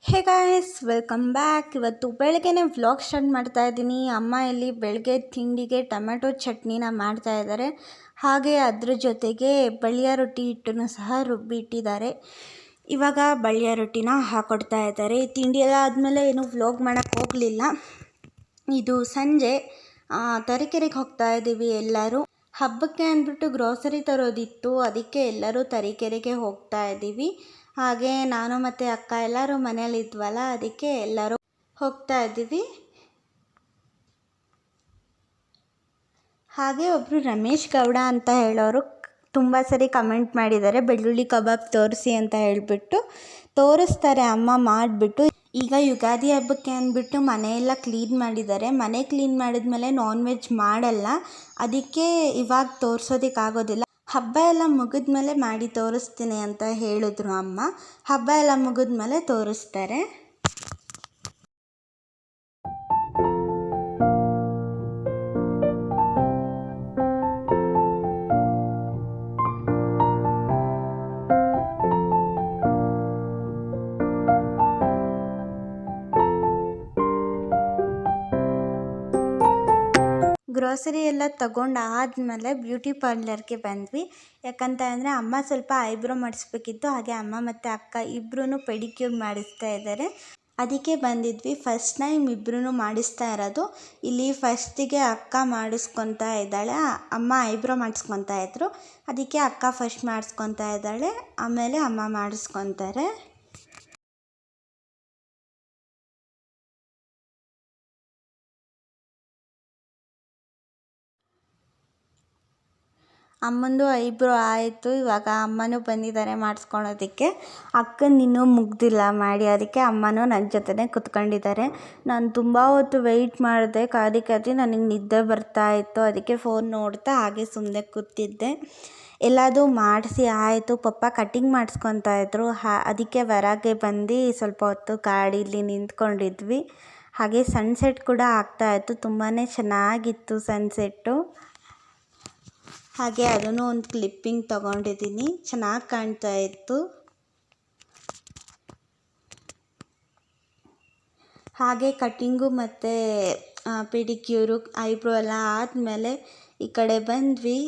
Hey guys, welcome back. ಇವತ್ತು ಬೆಳಗ್ಗೆನೇ vlog start ಮಾಡ್ತಾ ಇದ್ದೀನಿ. ಅಮ್ಮ ಇಲ್ಲಿ ಬೆಳಗ್ಗೆ ತಿಂಡಿಗೆ ಟೊಮೆಟೊ ಚಟ್ನಿನ ಮಾಡ್ತಾ ಇದ್ದಾರೆ. ಹಾಗೆ ಅದ್ರ ಜೊತೆಗೆ ಬಳ್ಳಿಯ ರೊಟ್ಟಿ ಹಿಟ್ಟನ್ನು ಸಹ ರುಬ್ಬಿ ಇಟ್ಟಿದ್ದಾರೆ. ಇವಾಗ ಬಳ್ಳಿಯ ರೊಟ್ಟಿನ ಹಾಕೊಡ್ತಾ ಇದ್ದಾರೆ. ತಿಂಡಿ ಎಲ್ಲ ಆದಮೇಲೆ ಏನು ವ್ಲಾಗ್ ಮಾಡೋಕ್ಕೆ ಹೋಗಲಿಲ್ಲ. ಇದು ಸಂಜೆ ತರೀಕೆರೆಗೆ ಹೋಗ್ತಾ ಇದ್ದೀವಿ ಎಲ್ಲರೂ. ಹಬ್ಬಕ್ಕೆ ಅಂದ್ಬಿಟ್ಟು ಗ್ರೋಸರಿ ತರೋದಿತ್ತು, ಅದಕ್ಕೆ ಎಲ್ಲರೂ ತರೀಕೆರೆಗೆ ಹೋಗ್ತಾ ಇದ್ದೀವಿ. ಹಾಗೆ ನಾನು ಮತ್ತು ಅಕ್ಕ ಎಲ್ಲರೂ ಮನೇಲಿ ಇದ್ವಲ್ಲ, ಅದಕ್ಕೆ ಎಲ್ಲರೂ ಹೋಗ್ತಾ ಇದ್ದೀವಿ. ಹಾಗೆ ಒಬ್ಬರು ರಮೇಶ್ ಗೌಡ ಅಂತ ಹೇಳೋರು ತುಂಬ ಸರಿ ಕಮೆಂಟ್ ಮಾಡಿದ್ದಾರೆ, ಬೆಳ್ಳುಳ್ಳಿ ಕಬಾಬ್ ತೋರಿಸಿ ಅಂತ ಹೇಳಿಬಿಟ್ಟು. ತೋರಿಸ್ತಾರೆ ಅಮ್ಮ ಮಾಡಿಬಿಟ್ಟು. ಈಗ ಯುಗಾದಿ ಹಬ್ಬಕ್ಕೆ ಅಂದ್ಬಿಟ್ಟು ಮನೆಯೆಲ್ಲ ಕ್ಲೀನ್ ಮಾಡಿದ್ದಾರೆ. ಮನೆ ಕ್ಲೀನ್ ಮಾಡಿದ್ಮೇಲೆ ನಾನ್ ವೆಜ್ ಮಾಡಲ್ಲ, ಅದಕ್ಕೆ ಇವಾಗ ತೋರಿಸೋದಕ್ಕಾಗೋದಿಲ್ಲ. ಹಬ್ಬ ಎಲ್ಲ ಮುಗಿದ್ಮೇಲೆ ಮಾಡಿ ತೋರಿಸ್ತೀನಿ ಅಂತ ಹೇಳಿದ್ರು ಅಮ್ಮ. ಹಬ್ಬ ಎಲ್ಲ ಮುಗಿದ್ಮೇಲೆ ತೋರಿಸ್ತಾರೆ. ಗ್ರೋಸರಿ ಎಲ್ಲ ತಗೊಂಡಾದ್ಮೇಲೆ ಬ್ಯೂಟಿ ಪಾರ್ಲರ್ಗೆ ಬಂದ್ವಿ. ಯಾಕಂತ ಅಂದರೆ ಅಮ್ಮ ಸ್ವಲ್ಪ ಐಬ್ರೋ ಮಾಡಿಸ್ಬೇಕಿತ್ತು. ಹಾಗೆ ಅಮ್ಮ ಮತ್ತು ಅಕ್ಕ ಇಬ್ಬರೂ ಪೆಡಿಕ್ಯೂರ್ ಮಾಡಿಸ್ತಾ ಇದ್ದಾರೆ, ಅದಕ್ಕೆ ಬಂದಿದ್ವಿ. ಫಸ್ಟ್ ಟೈಮ್ ಇಬ್ಬರೂ ಮಾಡಿಸ್ತಾ ಇರೋದು. ಇಲ್ಲಿ ಫಸ್ಟಿಗೆ ಅಕ್ಕ ಮಾಡಿಸ್ಕೊತಾ ಇದ್ದಾಳೆ, ಅಮ್ಮ ಐಬ್ರೋ ಮಾಡಿಸ್ಕೊತಾ ಇದ್ರು. ಅದಕ್ಕೆ ಅಕ್ಕ ಫಸ್ಟ್ ಮಾಡಿಸ್ಕೊತಾ ಇದ್ದಾಳೆ, ಆಮೇಲೆ ಅಮ್ಮ ಮಾಡಿಸ್ಕೊತಾರೆ. ಅಮ್ಮಂದು ಐಬ್ರೋ ಆಯಿತು. ಇವಾಗ ಅಮ್ಮನೂ ಬಂದಿದ್ದಾರೆ ಮಾಡಿಸ್ಕೊಳೋದಕ್ಕೆ. ಅಕ್ಕನ ಇನ್ನೂ ಮುಗ್ದಿಲ್ಲ ಮಾಡಿ, ಅದಕ್ಕೆ ಅಮ್ಮನೂ ನನ್ನ ಜೊತೆನೇ ಕುತ್ಕೊಂಡಿದ್ದಾರೆ. ನಾನು ತುಂಬ ಹೊತ್ತು ವೆಯ್ಟ್ ಮಾಡಿದೆ, ಕಾದಿ ನನಗೆ ನಿದ್ದೆ ಬರ್ತಾ ಇತ್ತು. ಅದಕ್ಕೆ ಫೋನ್ ನೋಡ್ತಾ ಹಾಗೆ ಸುಮ್ಮನೆ ಕೂತಿದ್ದೆ. ಎಲ್ಲದೂ ಮಾಡಿಸಿ ಆಯಿತು. ಪಪ್ಪ ಕಟ್ಟಿಂಗ್ ಮಾಡಿಸ್ಕೊತಾ ಇದ್ರು. ಅದಕ್ಕೆ ಹೊರಗೆ ಬಂದು ಸ್ವಲ್ಪ ಹೊತ್ತು ಗಾಡೀಲಿ ನಿಂತ್ಕೊಂಡಿದ್ವಿ. ಹಾಗೆ ಸನ್ಸೆಟ್ ಕೂಡ ಆಗ್ತಾಯಿತ್ತು, ತುಂಬಾ ಚೆನ್ನಾಗಿತ್ತು ಸನ್ಸೆಟ್ಟು. ಹಾಗೆ ಅದನ್ನು ಒಂದು ಕ್ಲಿಪ್ಪಿಂಗ್ ತೊಗೊಂಡಿದ್ದೀನಿ, ಚೆನ್ನಾಗಿ ಕಾಣ್ತಾ ಇತ್ತು. ಹಾಗೆ ಕಟ್ಟಿಂಗು ಮತ್ತು ಪೆಡಿಕ್ಯೂರು ಐಬ್ರೋ ಎಲ್ಲ ಆದಮೇಲೆ ಈ ಕಡೆ ಬಂದ್ವಿ.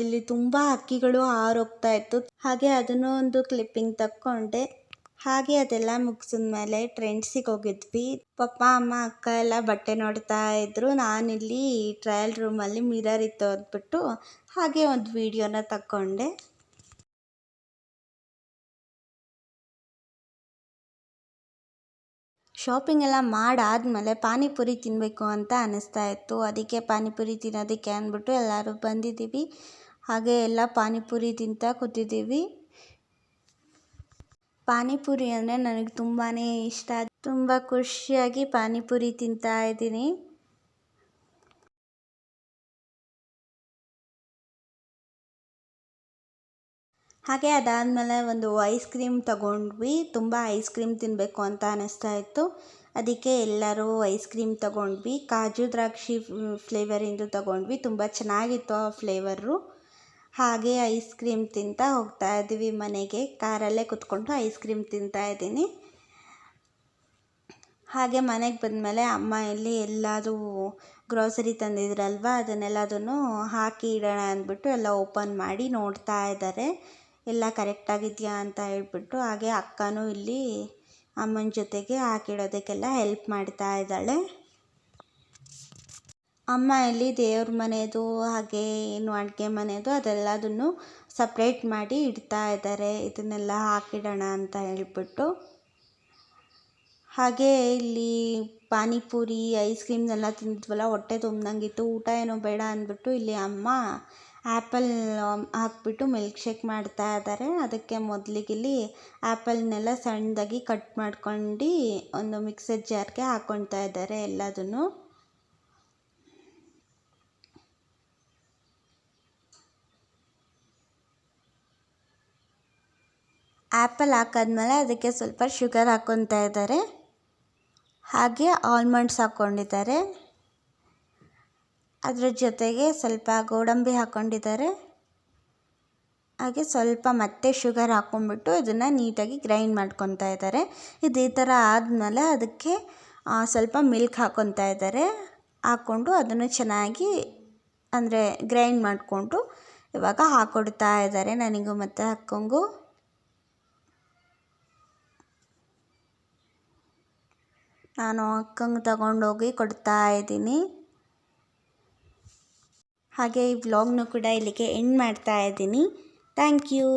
ಇಲ್ಲಿ ತುಂಬ ಹಕ್ಕಿಗಳು ಹಾರೋಗ್ತಾ ಇತ್ತು. ಹಾಗೆ ಅದನ್ನು ಒಂದು ಕ್ಲಿಪ್ಪಿಂಗ್ ತಕ್ಕೊಂಡೆ. ಹಾಗೆ ಅದೆಲ್ಲ ಮುಗಿಸಿದ್ಮೇಲೆ ಟ್ರೆಂಡ್ಸಿಗೆ ಹೋಗಿದ್ವಿ. ಪಪ್ಪ ಅಮ್ಮ ಅಕ್ಕ ಎಲ್ಲ ಬಟ್ಟೆ ನೋಡ್ತಾ ಇದ್ರು. ನಾನಿಲ್ಲಿ ಟ್ರಯಲ್ ರೂಮಲ್ಲಿ ಮಿರರ್ ಇತ್ತು ಅಂದ್ಬಿಟ್ಟು ಹಾಗೆ ಒಂದು ವಿಡಿಯೋನ ತಕ್ಕೊಂಡೆ. ಶಾಪಿಂಗ್ ಎಲ್ಲ ಮಾಡಾದಮೇಲೆ ಪಾನಿಪುರಿ ತಿನ್ನಬೇಕು ಅಂತ ಅನ್ನಿಸ್ತಾ ಇತ್ತು. ಅದಕ್ಕೆ ಪಾನಿಪುರಿ ತಿನ್ನೋದಕ್ಕೆ ಅಂದ್ಬಿಟ್ಟು ಎಲ್ಲರೂ ಬಂದಿದ್ದೀವಿ. ಹಾಗೆ ಎಲ್ಲ ಪಾನಿಪುರಿ ತಿಂತಾ ಕೂತಿದ್ದೀವಿ. ಪಾನಿಪುರಿ ಅಂದರೆ ನನಗೆ ತುಂಬಾ ಇಷ್ಟ. ತುಂಬ ಖುಷಿಯಾಗಿ ಪಾನಿಪುರಿ ತಿಂತಾ ಇದ್ದೀನಿ. ಹಾಗೆ ಅದಾದಮೇಲೆ ಒಂದು ಐಸ್ ಕ್ರೀಮ್ ತಗೊಂಡ್ವಿ. ತುಂಬ ಐಸ್ ಕ್ರೀಮ್ ತಿನ್ನಬೇಕು ಅಂತ ಅನ್ನಿಸ್ತಾ ಇತ್ತು, ಅದಕ್ಕೆ ಎಲ್ಲರೂ ಐಸ್ ಕ್ರೀಮ್ ತಗೊಂಡ್ವಿ. ಕಾಜು ದ್ರಾಕ್ಷಿ ಫ್ಲೇವರಿಂದು ತಗೊಂಡ್ವಿ, ತುಂಬ ಚೆನ್ನಾಗಿತ್ತು ಆ ಫ್ಲೇವರು. ಹಾಗೆ ಐಸ್ ಕ್ರೀಮ್ ತಿಂತಾ ಹೋಗ್ತಾ ಇದ್ದೀವಿ ಮನೆಗೆ. ಕಾರಲ್ಲೇ ಕುತ್ಕೊಂಡು ಐಸ್ ಕ್ರೀಮ್ ತಿಂತಾ ಇದ್ದೀನಿ. ಹಾಗೆ ಮನೆಗೆ ಬಂದಮೇಲೆ ಅಮ್ಮ ಇಲ್ಲಿ ಎಲ್ಲದೂ ಗ್ರೋಸರಿ ತಂದಿದ್ರಲ್ವ, ಅದನ್ನೆಲ್ಲದನ್ನು ಹಾಕಿ ಇಡೋಣ ಅಂದ್ಬಿಟ್ಟು ಎಲ್ಲ ಓಪನ್ ಮಾಡಿ ನೋಡ್ತಾ ಇದ್ದಾರೆ, ಎಲ್ಲ ಕರೆಕ್ಟಾಗಿದೆಯಾ ಅಂತ ಹೇಳ್ಬಿಟ್ಟು. ಹಾಗೆ ಅಕ್ಕನೂ ಇಲ್ಲಿ ಅಮ್ಮನ ಜೊತೆಗೆ ಹಾಕಿಡೋದಕ್ಕೆಲ್ಲ ಹೆಲ್ಪ್ ಮಾಡ್ತಾ ಇದ್ದಾಳೆ. ಅಮ್ಮ ಇಲ್ಲಿ ದೇವ್ರ ಮನೆಯದು ಹಾಗೆ ಏನು ಅಡುಗೆ ಮನೆಯದು ಅದೆಲ್ಲದನ್ನು ಸಪ್ರೇಟ್ ಮಾಡಿ ಇಡ್ತಾ ಇದ್ದಾರೆ, ಇದನ್ನೆಲ್ಲ ಹಾಕಿಡೋಣ ಅಂತ ಹೇಳ್ಬಿಟ್ಟು. ಹಾಗೆ ಇಲ್ಲಿ ಪಾನಿಪುರಿ ಐಸ್ ಕ್ರೀಮ್ನೆಲ್ಲ ತಿಂದ್ವಲ್ಲ, ಹೊಟ್ಟೆ ತುಂಬ್ದಂಗಿತ್ತು. ಊಟ ಏನೋ ಬೇಡ ಅಂದ್ಬಿಟ್ಟು ಇಲ್ಲಿ ಅಮ್ಮ ಆ್ಯಪಲ್ ಹಾಕ್ಬಿಟ್ಟು ಮಿಲ್ಕ್ ಶೇಕ್ ಮಾಡ್ತಾ ಇದ್ದಾರೆ. ಅದಕ್ಕೆ ಮೊದಲಿಗೆ ಇಲ್ಲಿ ಆ್ಯಪಲ್ನೆಲ್ಲ ಸಣ್ಣದಾಗಿ ಕಟ್ ಮಾಡ್ಕೊಂಡು ಒಂದು ಮಿಕ್ಸರ್ ಜಾರ್ಗೆ ಹಾಕ್ಕೊಳ್ತಾ ಇದ್ದಾರೆ ಎಲ್ಲದನ್ನು. ಆ್ಯಪಲ್ ಹಾಕಾದ್ಮೇಲೆ ಅದಕ್ಕೆ ಸ್ವಲ್ಪ ಶುಗರ್ ಹಾಕ್ಕೊತಾ ಇದ್ದಾರೆ. ಹಾಗೆ ಆಲ್ಮಂಡ್ಸ್ ಹಾಕ್ಕೊಂಡಿದ್ದಾರೆ, ಅದರ ಜೊತೆಗೆ ಸ್ವಲ್ಪ ಗೋಡಂಬಿ ಹಾಕ್ಕೊಂಡಿದ್ದಾರೆ. ಹಾಗೆ ಸ್ವಲ್ಪ ಮತ್ತೆ ಶುಗರ್ ಹಾಕ್ಕೊಂಬಿಟ್ಟು ಇದನ್ನು ನೀಟಾಗಿ ಗ್ರೈಂಡ್ ಮಾಡ್ಕೊತಾ ಇದ್ದಾರೆ. ಇದೇ ಥರ ಆದಮೇಲೆ ಅದಕ್ಕೆ ಸ್ವಲ್ಪ ಮಿಲ್ಕ್ ಹಾಕ್ಕೊತಾ ಇದ್ದಾರೆ. ಹಾಕ್ಕೊಂಡು ಅದನ್ನು ಚೆನ್ನಾಗಿ ಅಂದರೆ ಗ್ರೈಂಡ್ ಮಾಡಿಕೊಂಡು ಇವಾಗ ಹಾಕ್ಕೊಡ್ತಾ ಇದ್ದಾರೆ ನನಗೂ ಮತ್ತು ಅಕ್ಕಂಗೂ. ನಾನು ಅಕ್ಕಂಗೆ ತಗೊಂಡೋಗಿ ಕೊಡ್ತಾ ಇದ್ದೀನಿ. ಹಾಗೆ ಈ ವ್ಲಾಗ್ನು ಕೂಡ ಇಲ್ಲಿಗೆ ಎಂಡ್ ಮಾಡ್ತಾ ಇದ್ದೀನಿ. Thank you.